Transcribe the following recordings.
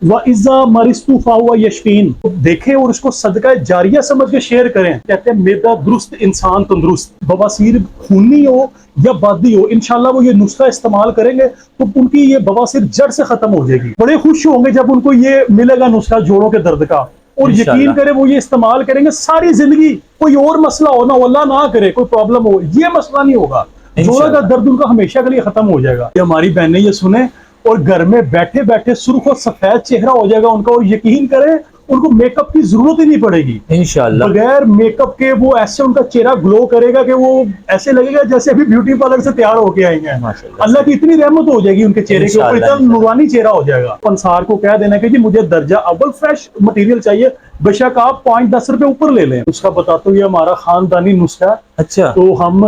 व इज़्ज़ा मरिस्तु फ़हुवा यशफ़ीन। देखें और इसको सदका जारिया समझ के शेयर करें। कहते हैं मैदा दुरुस्त इंसान तंदुरुस्त। बवासीर खूनी हो या बादी हो, इंशाल्लाह वो ये नुस्खा इस्तेमाल करेंगे तो उनकी ये बवासीर जड़ से खत्म हो जाएगी। बड़े खुश होंगे जब उनको ये मिलेगा नुस्खा जोड़ों के दर्द का। और यकीन करें वो ये इस्तेमाल करेंगे सारी जिंदगी। कोई और मसला हो ना, अल्लाह ना करे कोई प्रॉब्लम हो, ये मसला नहीं होगा। जोड़ों का दर्द उनका हमेशा के लिए खत्म हो जाएगा। हमारी बहनें ये सुने और घर में बैठे बैठे सुर्ख और सफेद चेहरा हो जाएगा उनका। और यकीन करें उनको मेकअप की जरूरत ही नहीं पड़ेगी इंशाल्लाह। बगैर मेकअप के वो ऐसे उनका चेहरा ग्लो करेगा कि वो ऐसे लगेगा जैसे अभी ब्यूटी पार्लर से तैयार होके आएंगे। अल्लाह की इतनी रहमत हो जाएगी उनके चेहरे के ऊपर, इतना नूरानी चेहरा हो जाएगा। पंसार को कह देना कि जी मुझे दर्जा अव्वल फ्रेश मटेरियल चाहिए, बेशक आप 5-10 रुपए ऊपर ले लें। उसका बताते हुए हमारा खानदानी नुस्खा है। अच्छा, तो हम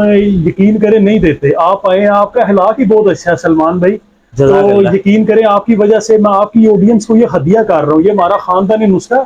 यकीन करें नहीं देते। आप आए, आपका अखलाक ही बहुत अच्छा है सलमान भाई। तो यकीन करें आपकी वजह से मैं आपकी ऑडियंस को ये हदिया कर रहा हूँ। ये हमारा खानदानी नुस्खा,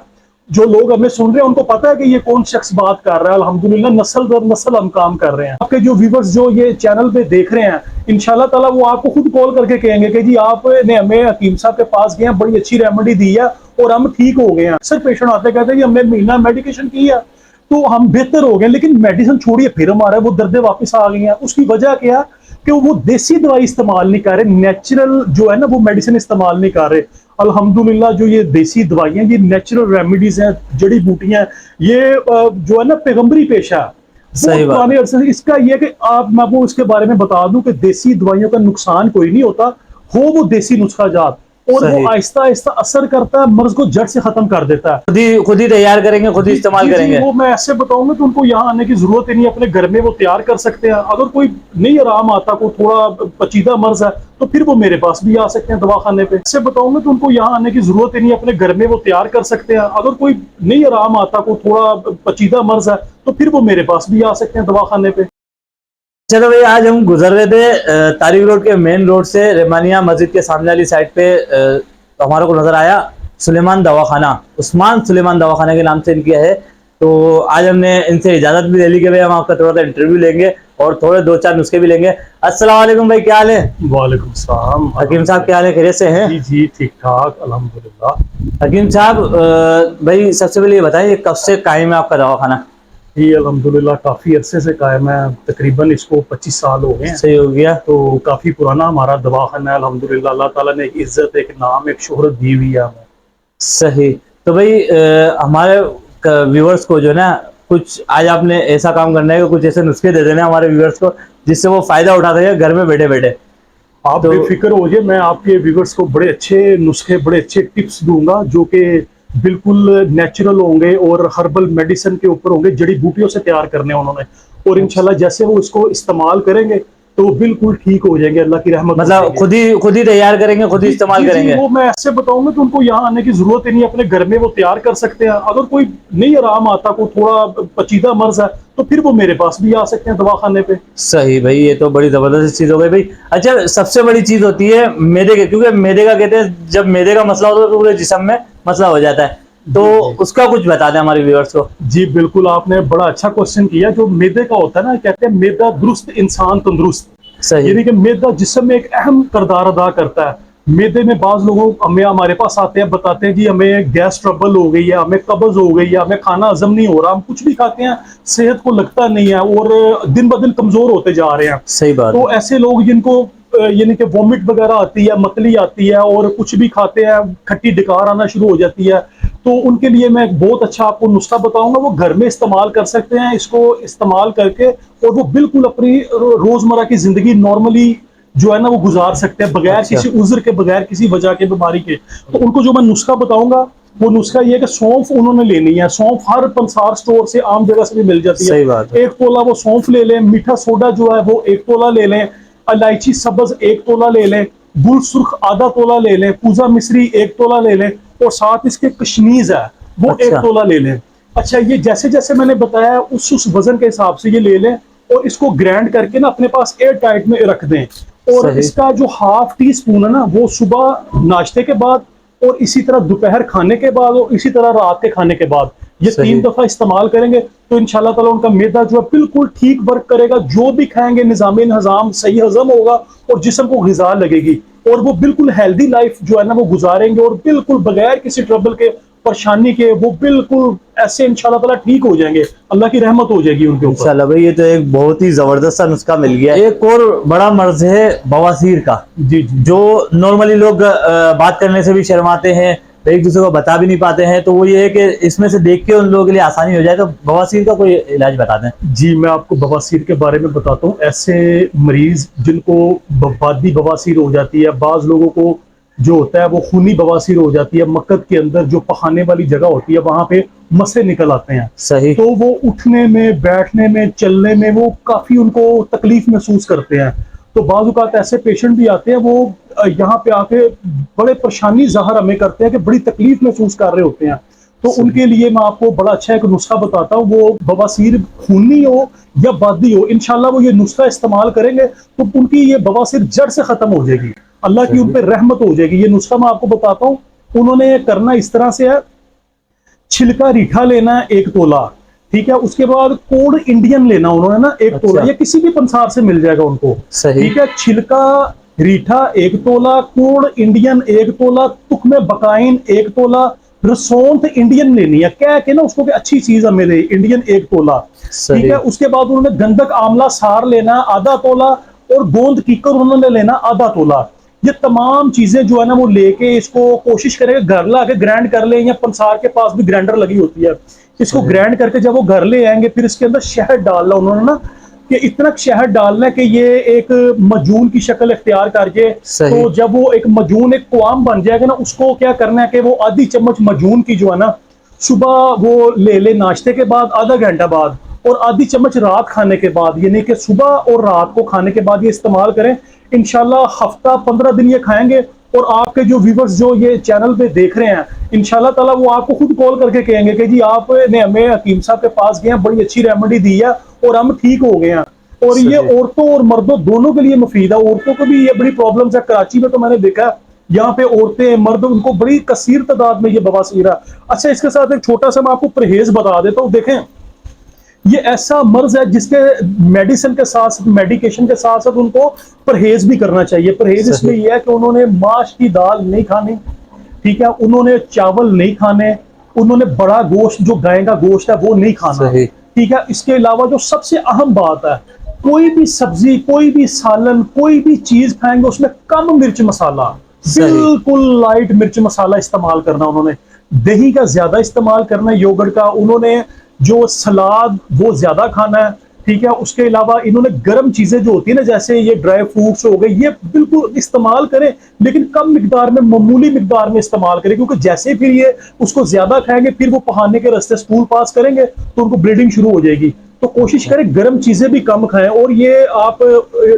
जो लोग हमें सुन रहे हैं उनको पता है कि ये कौन शख्स बात कर रहा है। अल्हम्दुलिल्लाह नस्ल दर नस्ल हम काम कर रहे हैं। आपके जो व्यूवर्स जो ये चैनल पे देख रहे हैं, इंशाल्लाह ताला वो आपको खुद कॉल करके कहेंगे कि जी आपने हमें हकीम साहब के पास गए, बड़ी अच्छी रेमेडी दी है और हम ठीक हो गए हैं। अक्सर पेशेंट आते कहते हैं कि हमने महीना मेडिकेशन की है तो हम बेहतर हो गए, लेकिन मेडिसिन छोड़िए फिर हमारा वो दर्दें वापस आ गई हैं। उसकी वजह क्या है कि वो देसी दवाई इस्तेमाल नहीं कर रहे, नेचुरल जो है ना वो मेडिसिन इस्तेमाल नहीं कर रहे। अल्हम्दुलिल्लाह जो ये देसी दवाइयां, ये नेचुरल रेमेडीज हैं, जड़ी बूटियां, ये जो है ना पैगंबरी पेशा सही पुराने अरसे से। इसका ये कि आप मैं वो इसके बारे में बता दूं कि देसी दवाइयों का नुकसान कोई नहीं होता, हो वो देसी नुस्खा जात, और वो आहिस्ता आहिस्ता असर करता है, मर्ज को जड़ से खत्म कर देता है। खुद ही तैयार करेंगे, खुद ही इस्तेमाल करेंगे। वो मैं ऐसे बताऊंगा तो उनको यहाँ आने की जरूरत ही नहीं, अपने घर में वो तैयार कर सकते हैं। अगर कोई नहीं आराम आता, कोई थोड़ा पेचीदा मर्ज है, तो फिर वो मेरे पास भी आ सकते हैं दवाखाने पे। ऐसे बताऊंगा तो उनको यहाँ आने की जरूरत ही नहीं, अपने घर में वो तैयार कर सकते हैं। अगर कोई नहीं आराम आता, कोई थोड़ा पेचीदा मर्ज है, तो फिर वो मेरे पास भी आ सकते हैं दवाखाने पे। चलो भाई, आज हम गुजर रहे थे तारिक रोड के मेन रोड से रेमानिया मस्जिद के सामने वाली साइड पे, तो हमारे को नजर आया सुलेमान दवाखाना, उस्मान सुलेमान दवाखाना के नाम से इनकी है। तो आज हमने इनसे इजाजत भी ले ली कि भाई हम आपका थोड़ा सा इंटरव्यू लेंगे और थोड़े 2-4 नुस्खे भी लेंगे। अस्सलाम वालेकुम भाई, क्या हाल है? वालेकुम सलाम। हकीम साहब क्या हाल है, खैरियत से हैं? जी जी ठीक ठाक अल्हम्दुलिल्लाह। हकीम साहब भाई सबसे पहले ये बताइए कब से कायम है आपका दवाखाना? ये अल्हम्दुलिल्लाह काफ़ी अरसे से कायम है, तकरीबन इसको 25 साल हो गए हैं। सही हो गया। तो काफ़ी पुराना हमारा दवाखाना है अल्हम्दुलिल्लाह। अल्लाह ताला ने एक इज्जत, एक नाम, एक शोहरत दी हुई है हमें। सही। तो भाई हमारे व्यूअर्स को जो ना कुछ आज आपने ऐसा काम करना है कि कुछ ऐसे नुस्खे दे देना हमारे व्यूअर्स को जिससे वो फायदा उठा सके घर में बैठे बैठे। आप बेफिक्र हो जाए, मैं आपके व्यूअर्स को बड़े अच्छे नुस्खे, बड़े अच्छे टिप्स दूंगा जो कि बिल्कुल नेचुरल होंगे और हर्बल मेडिसिन के ऊपर होंगे, जड़ी बूटियों से तैयार करने उन्होंने। और इंशाल्लाह जैसे वो इसको इस्तेमाल करेंगे तो बिल्कुल ठीक हो जाएंगे, अल्लाह की रहमत। मतलब खुद ही तैयार करेंगे, खुद ही इस्तेमाल करेंगे। वो मैं ऐसे बताऊंगा तो उनको यहाँ आने की जरूरत ही नहीं, अपने घर में वो तैयार कर सकते हैं। अगर कोई नहीं आराम आता, कोई थोड़ा पेचीदा मर्ज है, तो फिर वो मेरे पास भी आ सकते हैं दवाखाने पे। सही भाई, ये तो बड़ी जबरदस्त चीज हो गई भाई। अच्छा, सबसे बड़ी चीज होती है मैदे के, क्योंकि मैदे का कहते हैं जब मैदे का मसला होता है तो पूरे जिस्म में मसला हो जाता है, तो उसका कुछ बता दें हमारे व्यूअर्स को। जी बिल्कुल, आपने बड़ा अच्छा क्वेश्चन किया। जो मैदे का होता है ना, कहते हैं मैदा दुरुस्त इंसान तंदुरुस्त। सही। यानी कि मैदा जिस्म में एक अहम किरदार अदा करता है। मैदे में बाज लोगों हमारे पास आते हैं, बताते हैं जी हमें गैस ट्रबल हो गई है, हमें कब्ज हो गई है, हमें खाना हजम नहीं हो रहा, हम कुछ भी खाते हैं सेहत को लगता नहीं है और दिन ब दिन कमजोर होते जा रहे हैं। सही बात। तो ऐसे लोग जिनको यानी कि वॉमिट वगैरह आती है, मतली आती है और कुछ भी खाते हैं खट्टी डकार आना शुरू हो जाती है, तो उनके लिए मैं बहुत अच्छा आपको नुस्खा बताऊंगा। वो घर में इस्तेमाल कर सकते हैं, इसको इस्तेमाल करके, और वो बिल्कुल अपनी रोजमर्रा की जिंदगी नॉर्मली जो है ना वो गुजार सकते हैं, बगैर किसी उज्र के, बगैर किसी वजह के, बीमारी के। तो उनको जो मैं नुस्खा बताऊंगा वो नुस्खा ये है कि सौंफ उन्होंने लेनी है। सौंफ हर पंसार स्टोर से, आम जगह से भी मिल जाती है। सही बात है। 1 तोला वो सौंफ ले लें। मीठा सोडा जो है वो 1 तोला ले लें। इलायची सब्ज 1 तोला ले लें। गुल सुर्ख आधा तोला ले लें। पूजा मिश्री 1 तोला ले लें, और साथ इसके कश्मीज है वो 1 तोला ले लें। अच्छा, ये जैसे जैसे मैंने बताया उस वजन के हिसाब से ये ले लें, और इसको ग्राइंड करके ना अपने पास एयर टाइट में रख दें। और इसका जो ½ टी स्पून है ना, वो सुबह नाश्ते के बाद, और इसी तरह दोपहर खाने के बाद, और इसी तरह रात के खाने के बाद, ये 3 दफा इस्तेमाल करेंगे तो इंशाल्लाह ताला उनका मैदा जो है बिल्कुल ठीक वर्क करेगा। जो भी खाएंगे निज़ाम-ए-हज़ाम सही हजम होगा और जिस्म को ग़िज़ा लगेगी। और वो बिल्कुल हेल्दी लाइफ जो है ना वो गुजारेंगे, और बिल्कुल बगैर किसी ट्रबल के, परेशानी के, वो बिल्कुल ऐसे इंशाल्लाह ताला ठीक हो जाएंगे। अल्लाह की रहमत हो जाएगी उनके ऊपर। इंशाल्लाह भाई, ये तो एक बहुत ही जबरदस्त सा नुस्खा मिल गया। एक और बड़ा मर्ज है बवासीर का, जी जी। जो नॉर्मली लोग बात करने से भी शर्माते हैं, एक दूसरे को बता भी नहीं पाते हैं। तो वो ये है कि इसमें से देख के उन लोगों के लिए आसानी हो जाए। तो बवासीर का कोई इलाज बता दें। जी, मैं आपको बवासीर के बारे में बताता हूँ। ऐसे मरीज जिनको बादी बवासीर हो जाती है, बाज लोगों को जो होता है वो खूनी बवासीर हो जाती है, मक्कत के अंदर जो पखाने वाली जगह होती है वहां पे मसे निकल आते हैं, सही। तो वो उठने में, बैठने में, चलने में वो काफी उनको तकलीफ महसूस करते हैं। तो बाज़ औक़ात ऐसे पेशेंट भी आते हैं, वो यहाँ पे आके बड़े परेशानी ज़ाहिर हमें करते हैं कि बड़ी तकलीफ महसूस कर रहे होते हैं। तो उनके लिए मैं आपको बड़ा अच्छा एक नुस्खा बताता हूँ। वो बवासीर खूनी हो या बादी हो, इंशाल्लाह वो ये नुस्खा इस्तेमाल करेंगे तो उनकी ये बवासीर जड़ से खत्म हो जाएगी। अल्लाह की उन पर रहमत हो जाएगी। ये नुस्खा मैं आपको बताता हूँ। उन्होंने करना इस तरह से है, छिलका रीठा लेना है 1 तोला, ठीक है। उसके बाद कोड इंडियन लेना उन्होंने ना 1 तोला, या किसी भी पंसार से मिल जाएगा उनको, सही। ठीक है। छिलका रीठा 1 तोला, कोड इंडियन 1 तोला, तुखमे बकाइन 1 तोला, रसौंठ इंडियन लेनी है, क्या है कि ना उसको कि अच्छी चीज हमें दे, इंडियन 1 तोला, ठीक है। उसके बाद उन्होंने गंधक आंवला सार लेना आधा तोला, और गोंद कीकर उन्होंने लेना आधा तोला। ये तमाम चीजें जो है ना वो लेके इसको कोशिश करेंगे घर ला के ग्राइंड कर ले, या पंसार के पास भी ग्राइंडर लगी होती है, इसको ग्राइंड करके जब वो घर ले आएंगे, फिर इसके अंदर शहद डालना उन्होंने ना, कि इतना शहद डालना है कि ये एक मजून की शक्ल इख्तियार करके, तो जब वो एक मजून, एक कुआम बन जाएगा ना, उसको क्या करना है कि वो आधी चम्मच मजून की जो है ना सुबह वो ले ले नाश्ते के बाद आधा घंटा बाद, और आधी चम्मच रात खाने के बाद, यानी कि सुबह और रात को खाने के बाद ये इस्तेमाल करें। इंशाल्लाह हफ्ता 15 दिन ये खाएंगे, और आपके जो व्यूवर्स जो ये चैनल पे देख रहे हैं, इंशाल्लाह ताला वो आपको खुद कॉल करके कहेंगे कि जी आपने हमें हकीम साहब के पास गए हैं, बड़ी अच्छी रेमेडी दी है और हम ठीक हो गए हैं। और ये औरतों और मर्दों दोनों के लिए मुफीद है। औरतों को भी ये बड़ी प्रॉब्लम्स है, कराची में तो मैंने देखा यहाँ पे औरतें मर्द उनको बड़ी कसीर तादाद में ये बवासीर है। अच्छा, इसके साथ एक छोटा सा मैं आपको परहेज बता देता हूँ। देखें, ये ऐसा मर्ज है जिसके मेडिसिन के साथ, मेडिकेशन के साथ साथ उनको परहेज भी करना चाहिए। परहेज इसमें यह है कि उन्होंने माश की दाल नहीं खानी, ठीक है, उन्होंने चावल नहीं खाने, उन्होंने बड़ा गोश्त जो गाय का गोश्त है वो नहीं खाना, ठीक है। इसके अलावा जो सबसे अहम बात है, कोई भी सब्जी, कोई भी सालन, कोई भी चीज खाएंगे उसमें कम मिर्च मसाला, बिल्कुल लाइट मिर्च मसाला इस्तेमाल करना। उन्होंने दही का ज्यादा इस्तेमाल करना है, योगर्ट का, उन्होंने जो सलाद वो ज्यादा खाना है, ठीक है। उसके अलावा इन्होंने गर्म चीजें जो होती है ना, जैसे ये ड्राई फ्रूट्स हो गए, ये बिल्कुल इस्तेमाल करें, लेकिन कम मिकदार में, मामूली मिकदार में इस्तेमाल करें, क्योंकि जैसे फिर ये उसको ज्यादा खाएंगे, फिर वो पहाने के रास्ते स्टूल पास करेंगे तो उनको ब्लीडिंग शुरू हो जाएगी। तो कोशिश करें गर्म चीजें भी कम खाएं, और ये आप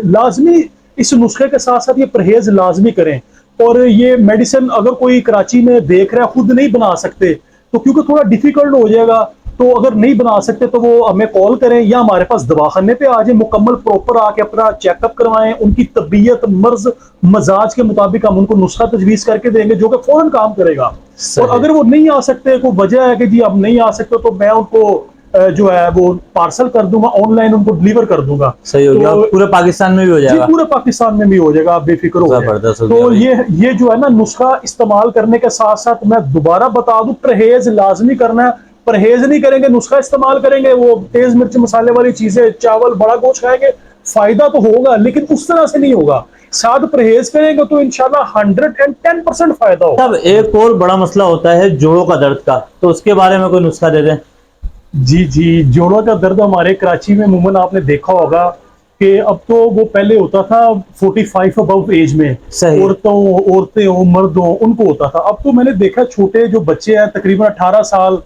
लाजमी इस नुस्खे के साथ साथ ये परहेज लाजमी करें। और ये मेडिसिन अगर कोई कराची में देख रहा है, खुद नहीं बना सकते तो, क्योंकि थोड़ा डिफिकल्ट हो जाएगा, तो अगर नहीं बना सकते तो वो हमें कॉल करें, या हमारे पास दवाखाने पे आ जाए, मुकम्मल प्रॉपर आके अपना चेकअप करवाएं, उनकी तबीयत, मर्ज, मजाज के मुताबिक हम उनको नुस्खा तजवीज करके देंगे जो कि फौरन काम करेगा। और अगर वो नहीं आ सकते, कोई वजह है कि जी अब नहीं आ सकते, तो मैं उनको जो है वो पार्सल कर दूंगा, ऑनलाइन उनको डिलीवर कर दूंगा। सही हो गया, तो पूरे पाकिस्तान में भी हो जाएगा। पूरे पाकिस्तान में भी हो जाएगा, आप बेफिक्र हो जाए। तो ये जो है ना नुस्खा इस्तेमाल करने के साथ साथ मैं दोबारा बता दूं, परहेज लाजमी करना है। परहेज नहीं करेंगे, नुस्खा इस्तेमाल करेंगे, वो तेज मिर्च मसाले वाली चीजें, चावल, बड़ा गोश्त खाएंगे, फायदा तो होगा लेकिन उस तरह से नहीं होगा। साथ परहेज करेंगे तो इंशाल्लाह 110% फायदा होगा। अब एक और बड़ा मसला होता है जोड़ों का दर्द का, तो उसके बारे में कोई नुस्खा दे दें। जी जी, जोड़ों का दर्द हमारे कराची में अमूमन आपने देखा होगा कि अब तो वो पहले होता था 45 अबव एज में, औरतें हो, मर्द हो, उनको होता था। अब तो मैंने देखा छोटे जो बच्चे हैं, तकरीबन 18 साल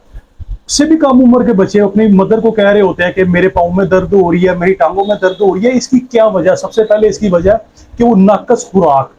से भी कम उम्र के बच्चे अपनी मदर को कह रहे होते हैं कि मेरे पाँव में दर्द हो रही है, मेरी टांगों में दर्द हो रही है। इसकी क्या वजह? सबसे पहले इसकी वजह कि वो नाकस खुराक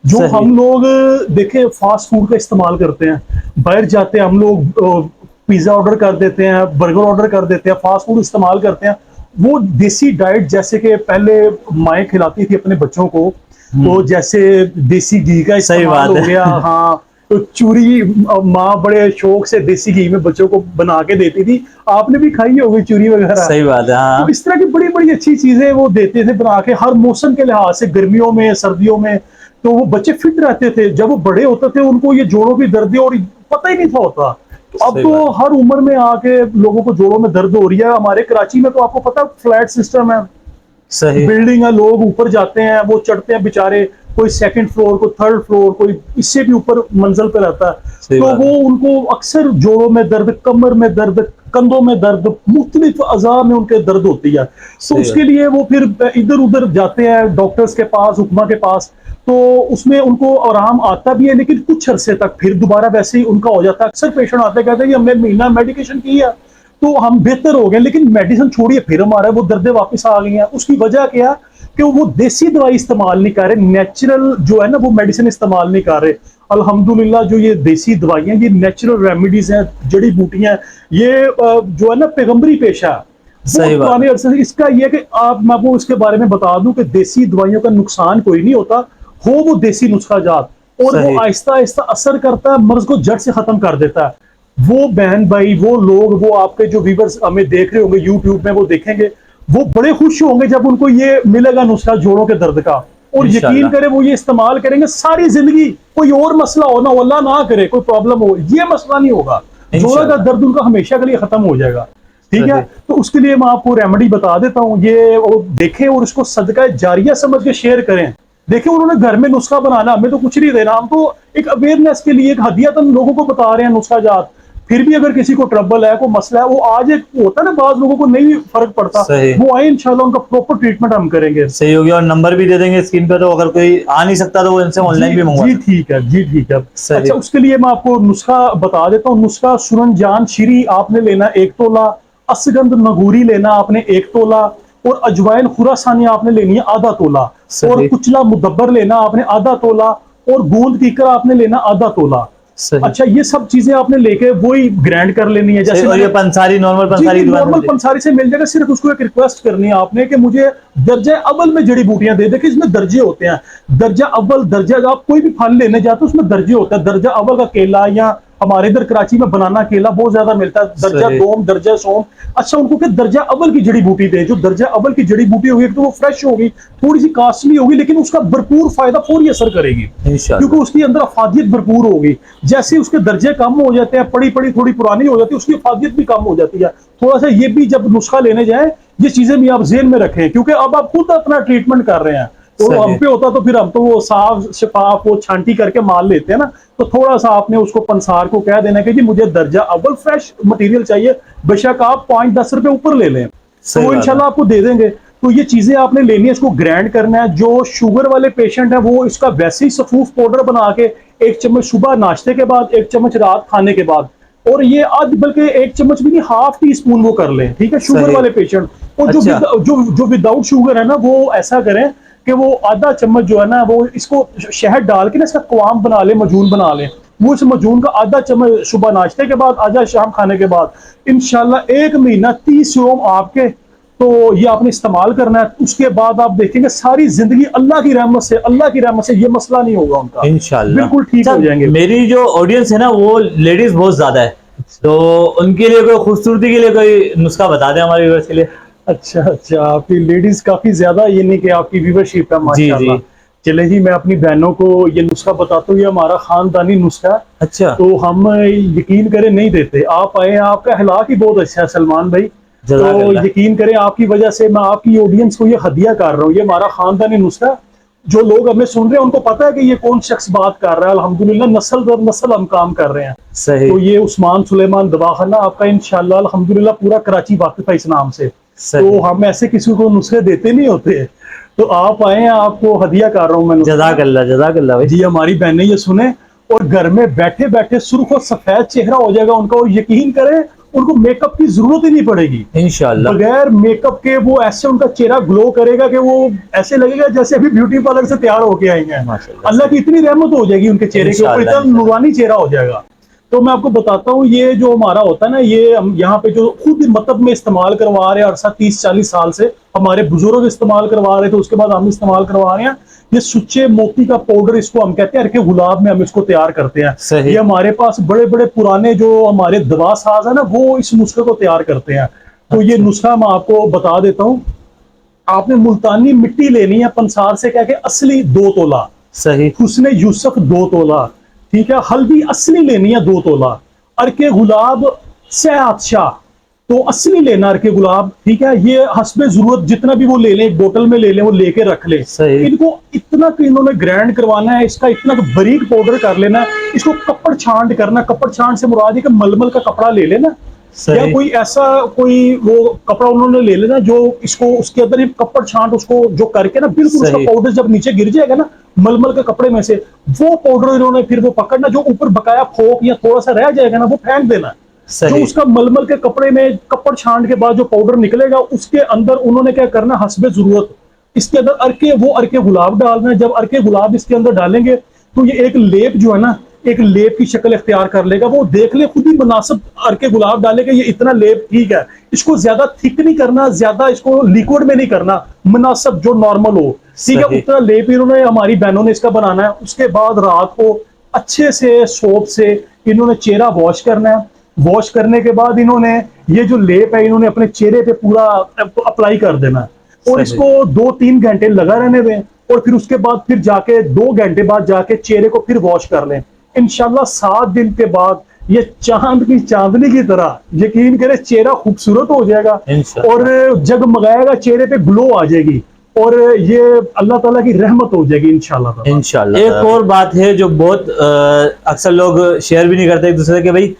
जो हम लोग देखे फास्ट फूड का इस्तेमाल करते हैं, बाहर जाते हैं हम लोग, पिज्जा ऑर्डर कर देते हैं, बर्गर ऑर्डर कर देते हैं, फास्ट फूड इस्तेमाल करते हैं। वो देसी डाइट जैसे कि पहले माएँ खिलाती थी अपने बच्चों को, तो जैसे देसी घी का इस्तेमाल हो गया, हाँ, तो चूरी माँ बड़े शौक से देसी घी में बच्चों को बना के देती थी, आपने भी खाई होगी चूरी वगैरह। सही बात है, हाँ। तो इस तरह की बड़ी बड़ी अच्छी चीजें वो देते थे बना के, हर मौसम के लिहाज से, गर्मियों में, सर्दियों में, तो वो बच्चे फिट रहते थे, जब वो बड़े होते थे उनको ये जोड़ों की दर्द और पता ही नहीं था होता। तो अब सही तो बात। हर उम्र में आके लोगों को जोड़ों में दर्द हो रही है। हमारे कराची में तो आपको पता है फ्लैट सिस्टम है, सही। बिल्डिंग है, लोग ऊपर जाते हैं, वो चढ़ते हैं बेचारे, कोई सेकंड फ्लोर, कोई थर्ड फ्लोर, कोई इससे भी ऊपर मंजिल पे रहता है। सही तो बात वो है। उनको अक्सर जोड़ों में दर्द, कमर में दर्द, कंधों में दर्द, मुख्तलिफ अज़ा में उनके दर्द होती है। तो सही उसके बात। लिए वो फिर इधर उधर जाते हैं डॉक्टर्स के पास, हुक्मा के पास। तो उसमें उनको आराम आता भी है, लेकिन कुछ अरसे तक फिर दोबारा वैसे ही उनका हो जाता है। अक्सर पेशेंट आते कहते हैं कि हमने महीना मेडिकेशन की है तो हम बेहतर हो गए, लेकिन मेडिसिन छोड़िए फिर हमारा वो दर्दें वापस आ गई हैं। उसकी वजह क्या है कि वो देसी दवाई इस्तेमाल नहीं कर रहे, नेचुरल जो है ना वो मेडिसिन इस्तेमाल नहीं कर रहे। अल्हम्दुलिल्लाह जो ये देसी दवाइयाँ, ये नेचुरल रेमेडीज हैं, जड़ी बूटियां, ये जो है ना पैगंबरी पेशा है सही बहुत बात पुराने है। अरसे से। इसका ये है कि आप, मैं आपको इसके बारे में बता दूं कि देसी दवाइयों का नुकसान कोई नहीं होता, हो वो देसी नुस्खा जात, और वो सही। आहिस्ता आहिस्ता असर करता है, मर्ज को जड़ से खत्म कर देता है। वो बहन भाई, वो लोग, वो आपके जो व्यूवर्स हमें देख रहे होंगे यूट्यूब में, वो देखेंगे, वो बड़े खुश होंगे जब उनको ये मिलेगा नुस्खा जोड़ों के दर्द का। और यकीन इंशाल्लाह। करें वो ये इस्तेमाल करेंगे सारी जिंदगी। कोई और मसला हो ना, अल्लाह ना करे कोई प्रॉब्लम हो, ये मसला नहीं होगा, जोड़ों का इंशाल्लाह। दर्द उनका हमेशा के लिए खत्म हो जाएगा। ठीक है, सही। तो उसके लिए मैं आपको रेमेडी बता देता हूँ, ये वो देखें और इसको सदका जारिया समझ के शेयर करें। देखिए उन्होंने घर में नुस्खा बनाना, हमें तो कुछ नहीं देना, हम तो एक अवेयरनेस के लिए, एक हदियतन लोगों को बता रहे हैं नुस्खा जात। फिर भी अगर किसी को ट्रबल है, कोई मसला है, वो आज एक होता है ना, बाज लोगों को नहीं फर्क पड़ता, सही। वो आए इंशाल्लाह, उनका प्रॉपर ट्रीटमेंट हम करेंगे। सही होगी, और नंबर भी दे देंगे स्क्रीन पे, तो अगर कोई आ नहीं सकता तो वो इनसे जी ऑनलाइन भी मंगवा जी सकते ठीक है, जी ठीक है। हैं। सही। अच्छा, उसके लिए मैं आपको नुस्खा बता देता हूँ। नुस्खा सुरनजान शीरी आपने लेना 1 तोला, असगंध नगूरी लेना आपने 1 तोला, और अजवाइन खुरासानी आपने लेनी है ½ तोला, और सही। कुचला मुदब्बर लेना आपने ½ तोला, और गोंद कीकर आपने लेना ½ तोला। सही। अच्छा, ये सब चीजें आपने लेके वही ग्राइंड कर लेनी है, सही। जैसे और ये मैंने, पंसारी, नॉर्मल जी पंसारी जी की दुकान से नॉर्मल मिल जाएगी। पंसारी से मिल जाएगा। सिर्फ उसको एक रिक्वेस्ट करनी है आपने कि मुझे दर्जा अव्वल में जड़ी बूटियां दे दे, कि इसमें दर्जे होते हैं। दर्जा अव्वल, दर्जा, आप कोई भी फल लेने जाते हो उसमें दर्जे होता है। दर्जा अव्वल का केला, या हमारे इधर कराची में बनाना केला बहुत ज्यादा मिलता है, दर्जा सही। दोम, दर्जा सोम। अच्छा, उनको क्या दर्जा अव्वल की जड़ी बूटी दे। जो दर्जा अव्वल की जड़ी बूटी होगी, तो वो फ्रेश होगी, थोड़ी सी कॉस्टली होगी, लेकिन उसका भरपूर फायदा फौरी असर करेगी, क्योंकि इंशाल्लाह। उसके अंदर अफादियत भरपूर होगी। जैसे उसके दर्जे कम हो जाते हैं, पड़ी पड़ी थोड़ी पुरानी हो जाती है, उसकी अफादियत भी कम हो जाती है। थोड़ा सा ये भी जब नुस्खा लेने जाए, ये चीजें भी आप जेहन में रखें, क्योंकि अब आप खुद अपना ट्रीटमेंट कर रहे हैं। तो हम सही। पे होता तो फिर हम तो वो साफ शफाफ वो छांटी करके माल लेते हैं ना। तो थोड़ा सा आपने उसको पंसार को कह देना कि जी मुझे दर्जा अव्वल फ्रेश मटेरियल चाहिए, बेशक आप 5-10 रुपए ऊपर ले लें, तो सही वो बात है। इंशाल्लाह आपको दे देंगे। तो ये चीजें आपने लेनी है, इसको ग्राइंड करना है। जो शुगर वाले पेशेंट है वो इसका वैसे ही सफूफ पाउडर बना के 1 चम्मच सुबह नाश्ते के बाद, 1 चम्मच रात खाने के बाद, और ये आज बल्कि 1 चम्मच भी नहीं, ½ टीस्पून वो कर लें। ठीक है, शुगर सही। वाले पेशेंट। और अच्छा। जो विदाउट शुगर है ना, वो ऐसा करें कि वो ½ चम्मच जो है ना, वो इसको शहद डाल के ना इसका कवाम बना ले, मजून बना ले। वो इस मजून का ½ चम्मच सुबह नाश्ते के बाद, आधा शाम खाने के बाद, इंशाल्लाह 1 महीना 30 योम आपके, तो ये आपने इस्तेमाल करना है। उसके बाद आप देखेंगे सारी जिंदगी अल्लाह की रहमत से, अल्लाह की रहमत से ये मसला नहीं होगा उनका, इंशाल्लाह। बिल्कुल ठीक अच्छा, हो जाएंगे। मेरी जो ऑडियंस है ना वो लेडीज बहुत ज्यादा है, तो उनके लिए कोई खूबसूरती के लिए कोई नुस्खा बता दें हमारे व्यूअर्स के लिए। अच्छा अच्छा, आपकी लेडीज काफी ज्यादा, ये नहीं कि आपकी व्यूवरशिप है जी जी। माशाल्लाह। चले जी, मैं अपनी बहनों को ये नुस्खा बताता हूँ, ये हमारा खानदानी नुस्खा है। अच्छा। तो हम यकीन करें नहीं देते, आप आए, आपका अखलाक ही बहुत अच्छा है सलमान भाई। तो जज़ाकल्लाह। यकीन करें आपकी वजह से मैं आपकी ऑडियंस को ये हदिया कर रहा हूँ, ये हमारा खानदानी नुस्खा है। जो लोग हमें सुन रहे हैं उनको पता है कि ये कौन शख्स बात कर रहा है। अल्हम्दुलिल्लाह नस्ल दर नस्ल हम काम कर रहे हैं। सही। तो ये उस्मान सुलेमान दवाखाना आपका इंशाल्लाह अल्हम्दुलिल्लाह पूरा कराची वाकिफ है इस नाम से। तो सही। हम ऐसे किसी को नुस्खे देते नहीं होते। तो आप आए, आपको हदिया कर रहा हूँ मैं नुस्खा। जज़ाकल्लाह, जज़ाकल्लाह भाई। जी, हमारी बहनें ये सुने, और घर में बैठे बैठे सुर्ख और सफेद चेहरा हो जाएगा उनका, और यकीन करें उनको मेकअप की जरूरत ही नहीं पड़ेगी। इंशाल्लाह। बगैर मेकअप के वो ऐसे उनका चेहरा ग्लो करेगा कि वो ऐसे लगेगा जैसे अभी ब्यूटी पार्लर से तैयार होके आई हैं। माशाल्लाह। अल्लाह की इतनी रहमत हो जाएगी उनके चेहरे के ऊपर, इंशाल्लाह, इतना इंशाल्लाह। नूरानी चेहरा हो जाएगा। तो मैं आपको बताता हूँ, ये जो हमारा होता है ना, ये हम यहाँ पे जो खुद मतलब में इस्तेमाल करवा रहे हैं अरसा 30-40 साल से, हमारे बुजुर्ग इस्तेमाल करवा रहे थे, उसके बाद हम इस्तेमाल करवा रहे हैं। ये सुच्चे मोती का पाउडर, इसको हम कहते हैं अर्के गुलाब में हम इसको तैयार करते हैं। सही। ये हमारे पास बड़े बड़े पुराने जो हमारे दवा साज है ना, वो इस नुस्खे को तैयार करते हैं। तो ये नुस्खा मैं आपको बता देता हूँ। आपने मुल्तानी मिट्टी लेनी है, पंसार से कह के असली 2 तोला। सही। हुस्न यूसुफ 2 तोला, ठीक है। हल्दी असली लेनी है 2 तोला। अर्के गुलाब से अच्छा, तो असली लेना अर्के गुलाब, ठीक है। ये हस्बे जरूरत जितना भी वो ले लें, एक बोतल में ले लें, वो लेके रख ले। सही। इनको इतना कि इन्होंने ग्राइंड करवाना है, इसका इतना बारीक पाउडर कर लेना है, इसको कपड़ छांट करना। कपड़ छांट से मुराद है कि मलमल का कपड़ा ले लेना, या सही। कोई ऐसा कोई वो कपड़ा उन्होंने ले लेना जो इसको उसके अंदर ही कपड़ छांट उसको जो करके ना बिल्कुल उसका सही। पाउडर जब नीचे गिर जाएगा ना मलमल के कपड़े में से, वो पाउडर इन्होंने फिर वो पकड़ना, जो ऊपर बकाया फोक या थोड़ा सा रह जाएगा ना वो फेंक देना। जो सही। उसका मलमल के कपड़े में कपड़ छांट के बाद जो पाउडर निकलेगा उसके अंदर उन्होंने क्या करना, हस्बे जरूरत इसके अंदर अर्के गुलाब डालना है। जब अर्के गुलाब इसके अंदर डालेंगे तो ये एक लेप जो है ना, एक लेप की शक्ल इख्तियार कर लेगा। वो देख ले खुद ही मुनासिब अर्के गुलाब डालेगा, ये इतना लेप ठीक है। इसको ज्यादा थिक नहीं करना, ज्यादा इसको लिक्विड में नहीं करना, मुनासिब जो नॉर्मल हो, ठीक है। सही। उतना लेप इन्होंने हमारी बहनों ने इसका बनाना है। उसके बाद रात को अच्छे से सोप से इन्होंने चेहरा वॉश करना है। वॉश करने के बाद इन्होंने ये जो लेप है इन्होंने अपने चेहरे पे पूरा अप्लाई कर देना है, और सही। इसको 2-3 घंटे लगा रहने दें। और फिर उसके बाद फिर जाके 2 घंटे बाद जाके चेहरे को फिर वॉश कर लें। इंशाल्लाह 7 दिन के बाद ये चांद की चांदनी की तरह, यकीन करें, चेहरा खूबसूरत हो जाएगा इंशाल्लाह। और जगमगाएगा, चेहरे पे ग्लो आ जाएगी, और ये अल्लाह ताला की रहमत हो जाएगी इंशाल्लाह ताला। इंशाल्लाह। एक और बात है जो बहुत अक्सर लोग शेयर भी नहीं करते एक दूसरे के, भाई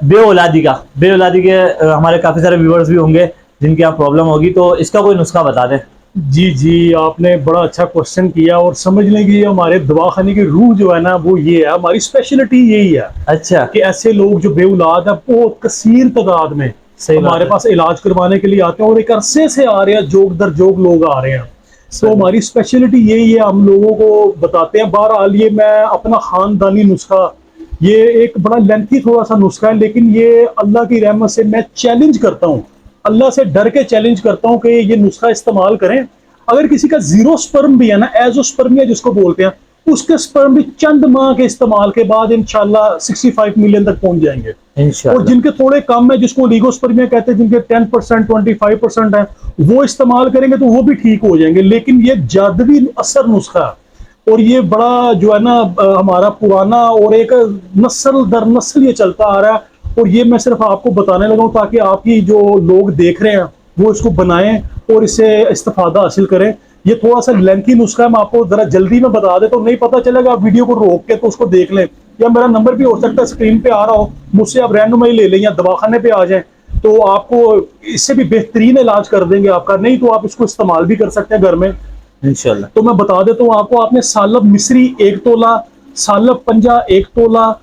बेऔलादी के हमारे काफी सारे व्यूअर्स भी होंगे जिनकी आप प्रॉब्लम होगी, तो इसका कोई नुस्खा बता दें। जी जी, आपने बड़ा अच्छा क्वेश्चन किया, और समझ लें कि हमारे दवाखाने की रूह जो है ना वो ये है, हमारी स्पेशलिटी यही है अच्छा। कि ऐसे लोग जो बेऔलाद है वो कसीर तादाद में सही बात हमारे है। पास इलाज करवाने के लिए आते हैं, और एक अरसे से आ रहे हैं, जोग दर जोग लोग आ रहे हैं। तो सही। हमारी स्पेशलिटी यही है, हम लोगों को बताते हैं। बहरहाल ये मैं अपना खानदानी नुस्खा, ये एक बड़ा लेंथी थोड़ा सा नुस्खा है, लेकिन ये अल्लाह की रहमत से मैं चैलेंज करता हूँ, अल्लाह से डर के चैलेंज करता हूँ कि ये नुस्खा इस्तेमाल करें। अगर किसी का जीरो स्पर्म भी है ना, एजोस्पर्मिया जिसको बोलते हैं, उसके स्पर्म भी चंद माह के इस्तेमाल के बाद इंशाल्लाह 65 मिलियन तक पहुंच जाएंगे। और इंशाल्लाह। जिनके थोड़े कम है, जिसको ओलिगोस्पर्मिया कहते हैं, जिनके 10% 25% है, वो इस्तेमाल करेंगे तो वो भी ठीक हो जाएंगे। लेकिन ये जादुई असर नुस्खा है, और ये बड़ा जो है ना हमारा पुराना, और एक नस्ल दर नस्ल ये चलता आ रहा है। और ये मैं सिर्फ आपको बताने लगा हूँ ताकि आपकी जो लोग देख रहे हैं वो इसको बनाएं और इससे इस्तेफादा हासिल करें। ये थोड़ा सा लेंथी नुस्खा है, मैं आपको जरा जल्दी में बता देता हूँ, नहीं पता चलेगा आप वीडियो को रोक के तो उसको देख लें, या मेरा नंबर भी हो सकता है स्क्रीन पे आ रहा हो, मुझसे आप रैंडमली ले लें या दवाखाने पे आ जाएं, तो आपको इससे भी बेहतरीन इलाज कर देंगे आपका। नहीं तो आप इसको इस्तेमाल भी कर सकते हैं घर में। इंशाल्लाह। तो मैं बता देता हूँ आपको, आपने सालब मिस्री 1 तोला, सालब पंजा 1 तोला,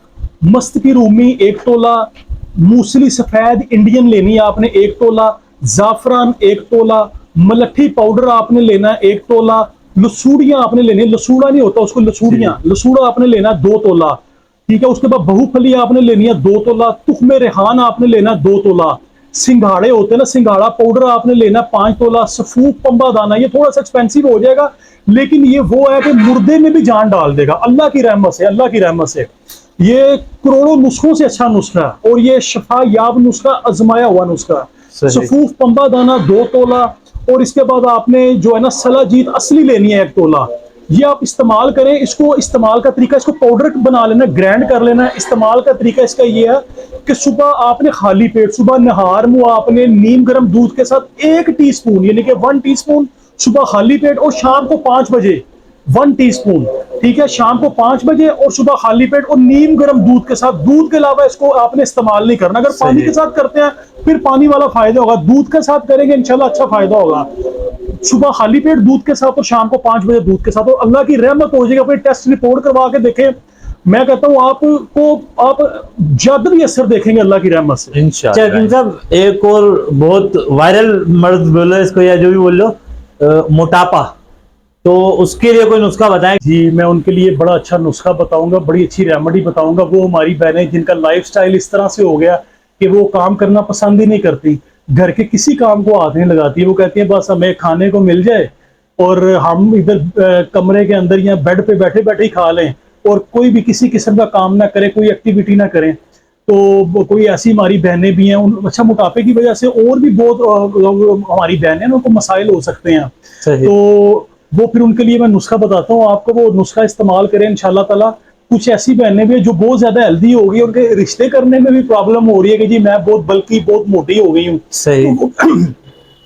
मस्त की रूमी 1 तोला, मूसली सफेद इंडियन लेनी है आपने 1 तोला, जाफरान 1 तोला, मलट्ठी पाउडर आपने लेना है 1 तोला, लसूड़ियां आपने लेनी, लसूड़ा नहीं होता उसको, लसूड़ा आपने लेना 2 तोला, ठीक है। उसके बाद बहुफली आपने लेनी है 2 तोला, तुख्मे रेहान आपने लेना 2 तोला, सिंघाड़े होते हैं ना, सिंघाड़ा पाउडर आपने लेना 5 तोला, सफूक पंबा दाना, ये थोड़ा सा एक्सपेंसिव हो जाएगा, लेकिन ये वो है कि मुर्दे में भी जान डाल देगा अल्लाह की रहमत से, अल्लाह की रहमत से। ये करोड़ों नुस्खों से अच्छा नुस्खा है, और ये शफा याब नुस्खा, आजमाया हुआ नुस्खा। सफूफ पंबा दाना 2 तोला, और इसके बाद आपने जो है ना सलाजीत असली लेनी है 1 तोला। ये आप इस्तेमाल करें। इसको इस्तेमाल का तरीका, इसको पाउडर बना लेना, ग्राइंड कर लेना। इस्तेमाल का तरीका इसका ये है कि सुबह आपने खाली पेट, सुबह नहार मुंह आपने नीम गर्म दूध के साथ 1 टीस्पून, यानी कि 1 टीस्पून सुबह खाली पेट, और शाम को 5 बजे 1 टीस्पून, ठीक है। शाम को 5 बजे और सुबह खाली पेट, और नीम गर्म दूध के साथ। दूध के अलावा इसको आपने इस्तेमाल नहीं करना। अगर पानी के साथ करते हैं फिर पानी वाला फायदा होगा, दूध के साथ करेंगे इंशाल्लाह अच्छा फायदा होगा। सुबह खाली पेट दूध के साथ और शाम को 5 बजे दूध के साथ, और अल्लाह की रहमत हो जाएगी। अपनी टेस्ट रिपोर्ट करवा के देखें, मैं कहता हूँ आपको आप जादुई असर देखेंगे अल्लाह की रहमत से इंशाल्लाह। अच्छा साहब, एक और बहुत वायरल मर्ज बोलो इसको या जो भी बोल लो, मोटापा, तो उसके लिए कोई नुस्खा बताएं। जी, मैं उनके लिए बड़ा अच्छा नुस्खा बताऊंगा, बड़ी अच्छी रेमेडी बताऊंगा। वो हमारी बहनें जिनका लाइफस्टाइल इस तरह से हो गया कि वो काम करना पसंद ही नहीं करती, घर के किसी काम को हाथ नहीं लगाती है। वो कहती है बस हमें खाने को मिल जाए और हम इधर कमरे के अंदर या बेड पे बैठे बैठे ही खा लें, और कोई भी किसी किस्म का काम ना करें, कोई एक्टिविटी ना करें। तो कोई ऐसी हमारी बहनें भी हैं, उन अच्छा मोटापे की वजह से और भी बहुत हमारी बहनें हैं उनको मसाइल हो सकते हैं। तो वो फिर उनके लिए मैं नुस्खा बताता हूँ आपको, वो नुस्खा इस्तेमाल करें इंशाल्लाह ताला। कुछ ऐसी बहनें भी हैं जो बहुत ज्यादा हेल्दी हो गई, उनके रिश्ते करने में भी प्रॉब्लम हो रही है कि जी मैं बहुत बल्कि बहुत मोटी हो गई हूँ, सही। तो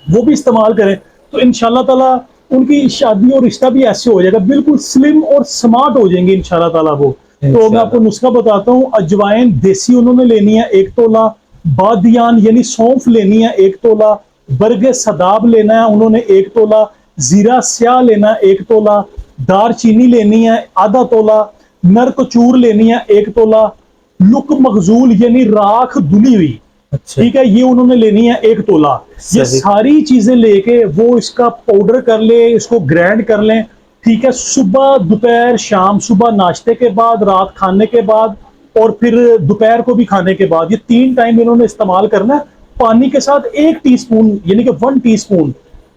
वो भी इस्तेमाल करें तो इंशाल्लाह ताला उनकी शादी और रिश्ता भी ऐसे हो जाएगा, बिल्कुल स्लिम और स्मार्ट हो जाएंगे इंशाल्लाह ताला वो। तो मैं आपको नुस्खा बताता हूँ। अजवाइन देसी उन्होंने लेनी है 1 तोला, बादियान यानी सौंफ लेनी है 1 तोला, बरगे सदाब लेना है उन्होंने 1 तोला, जीरा स्याह लेना है 1 तोला, दारचीनी लेनी है आधा तोला, नर कचूर लेनी है 1 तोला, लुक मखजूल यानी राख धुली हुई, अच्छा। ठीक है, ये उन्होंने लेनी है 1 तोला। ये सही। सारी चीजें लेके वो इसका पाउडर कर ले, इसको ग्राइंड कर लें, ठीक है। सुबह दोपहर शाम, सुबह नाश्ते के बाद, रात खाने के बाद और फिर दोपहर को भी खाने के बाद, ये 3 टाइम इन्होंने इस्तेमाल करना है। पानी के साथ 1 टीस्पून यानी कि 1 टीस्पून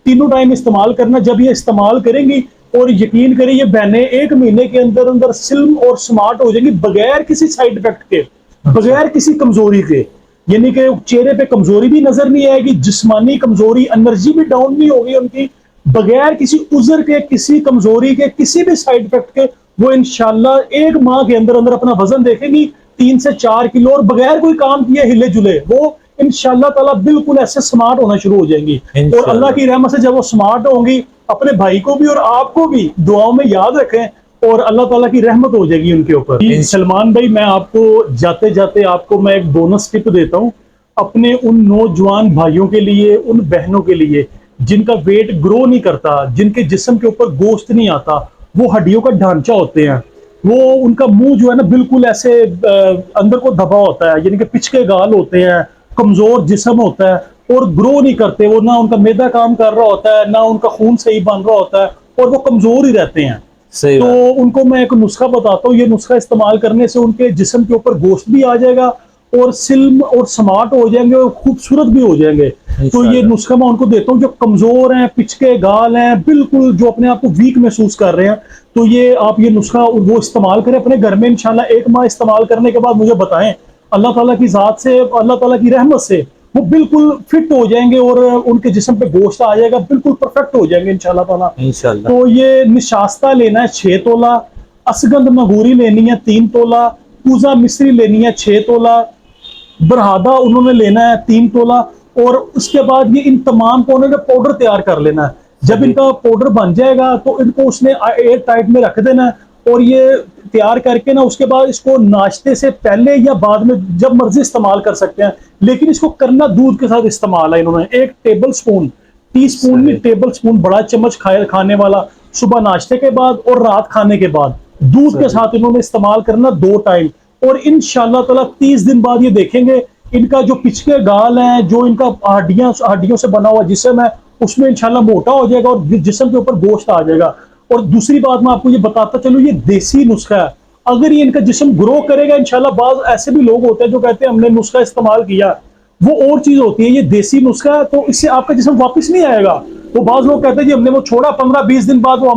तीनों टाइम इस्तेमाल करना। जब ये इस्तेमाल करेंगी और यकीन करें ये बहनें 1 महीने के अंदर अंदर स्लिम और स्मार्ट हो जाएंगी, बगैर किसी साइड इफेक्ट के, बगैर किसी कमजोरी के, यानी कि चेहरे पे कमजोरी भी नजर नहीं आएगी, जिस्मानी कमजोरी, एनर्जी भी डाउन नहीं होगी उनकी, बगैर किसी उजर के, किसी कमजोरी के, किसी भी साइड इफेक्ट के। वो इंशाल्लाह 1 माह के अंदर अंदर अपना वजन देखेंगी 3 से 4 किलो, और बगैर कोई काम किए हिले जुले वो इंशाल्लाह ताला बिल्कुल ऐसे स्मार्ट होना शुरू हो जाएंगी। और अल्लाह की रहमत से जब वो स्मार्ट होंगी, अपने भाई को भी और आपको भी दुआओं में याद रखें और अल्लाह ताला की रहमत हो जाएगी उनके ऊपर। सलमान भाई, मैं आपको जाते जाते आपको मैं एक बोनस टिप देता हूँ अपने उन नौजवान भाइयों के लिए, उन बहनों के लिए जिनका वेट ग्रो नहीं करता, जिनके जिस्म के ऊपर गोश्त नहीं आता, वो हड्डियों का ढांचा होते हैं, वो उनका मुंह जो है ना बिल्कुल ऐसे अंदर को दबा होता है, यानी कि पिचके गाल होते हैं, कमजोर जिस्म होता है और ग्रो नहीं करते, वो ना उनका मैदा काम कर रहा होता है, ना उनका खून सही बन रहा होता है और वो कमजोर ही रहते हैं। सही तो बात। उनको मैं एक नुस्खा बताता हूँ, ये नुस्खा इस्तेमाल करने से उनके जिस्म के ऊपर गोश्त भी आ जाएगा और सिल्म और स्मार्ट हो जाएंगे और खूबसूरत भी हो जाएंगे। तो ये नुस्खा मैं उनको देता हूँ जो कमजोर हैं, पिचके गाल हैं, बिल्कुल जो अपने आप को वीक महसूस कर रहे हैं, तो ये आप ये नुस्खा वो इस्तेमाल करें अपने घर में। इंशाल्लाह 1 माह इस्तेमाल करने के बाद मुझे बताएं, अल्लाह ताला की जात से, अल्लाह ताला की रहमत से वो बिल्कुल फिट हो जाएंगे और उनके जिस्म पे गोश्त आ जाएगा, बिल्कुल परफेक्ट हो जाएंगे इंशाल्लाह ताला। इंशाल्लाह। तो ये निशास्ता लेना है 6 तोला, असगंध मगूरी लेनी है 3 तोला, पूजा मिश्री लेनी है 6 तोला, बरहादा उन्होंने लेना है 3 तोला। और उसके बाद ये इन तमाम को उन्होंने पाउडर तैयार कर लेना है। जब इनका पाउडर बन जाएगा तो इनको उसने एयर टाइट में रख देना है और ये तैयार करके ना उसके बाद इसको नाश्ते से पहले या बाद में जब मर्जी इस्तेमाल कर सकते हैं, लेकिन इसको करना दूध के साथ इस्तेमाल है। इन्होंने 1 टेबल स्पून, टीस्पून नहीं टेबल स्पून, बड़ा चम्मच खाने वाला, सुबह नाश्ते के बाद और रात खाने के बाद दूध के साथ इन्होंने इस्तेमाल करना 2 टाइम। और इंशाल्लाह ताला 30 दिन बाद ये देखेंगे इनका जो पिछले गाल है, जो इनका हड्डियों से बना हुआ जिस्म है, उसमें इंशाल्लाह मोटा हो जाएगा और जिस्म के ऊपर गोश्त आ जाएगा। और दूसरी बात मैं आपको ये बताता चलूं, ये देसी नुस्खा है, अगर ये इनका जिस्म ग्रो करेगा इंशाल्लाह। बाज ऐसे भी लोग होते हैं जो कहते हैं हमने नुस्खा इस्तेमाल किया, वो और चीज होती है, ये देसी नुस्खा है, तो इससे आपका जिस्म वापस नहीं आएगा। तो बाज लोग कहते हैं जी हमने वो छोड़ा, 15-20 दिन बाद वो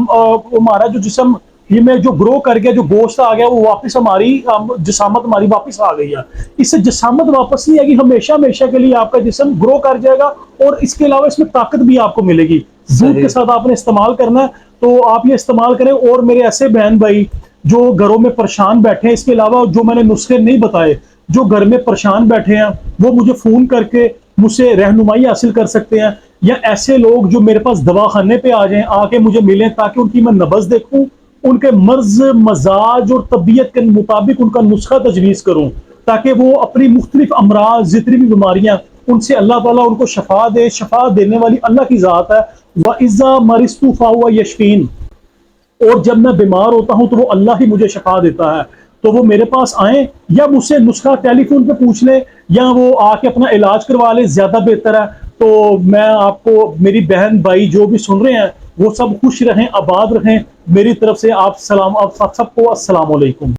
हमारा जो जिस्म ये में जो ग्रो कर गया, जो गोश्त आ गया, वो वापस हमारी जिसामत हमारी वापस आ गई है। इससे जिसामत वापस नहीं आएगी, हमेशा हमेशा के लिए आपका जिस्म ग्रो कर जाएगा और इसके अलावा इसमें ताकत भी आपको मिलेगी। दूध के साथ आपने इस्तेमाल करना है, तो आप ये इस्तेमाल करें। और मेरे ऐसे बहन भाई जो घरों में परेशान बैठे हैं, इसके अलावा जो मैंने नुस्खे नहीं बताए, जो घर में परेशान बैठे हैं, वो मुझे फोन करके मुझसे रहनुमाई हासिल कर सकते हैं, या ऐसे लोग जो मेरे पास दवाखाने पे आ जाएं, आके मुझे मिलें ताकि उनकी मैं नब्ज देखूं, उनके मर्ज मजाज और तबीयत के मुताबिक उनका नुस्खा तजवीज़ करूं, ताकि वो अपनी मुख्तलिफ अमराज जितनी भी बीमारियां उनसे अल्लाह ताला उनको शफा दे। शफा देने वाली अल्लाह की ज़ात है। व इज़्ज़ा मरिस्तु फ़हुव यशफ़ीन, और जब मैं बीमार होता हूं तो वो अल्लाह ही मुझे शफा देता है। तो वो मेरे पास आए या मुझसे नुस्खा टेलीफोन पे पूछ ले या वो आके अपना इलाज करवा ले, ज्यादा बेहतर है। तो मैं आपको, मेरी बहन भाई जो भी सुन रहे हैं, वो सब खुश रहें, आबाद रहें। मेरी तरफ से आप सबको अस्सलाम वालेकुम।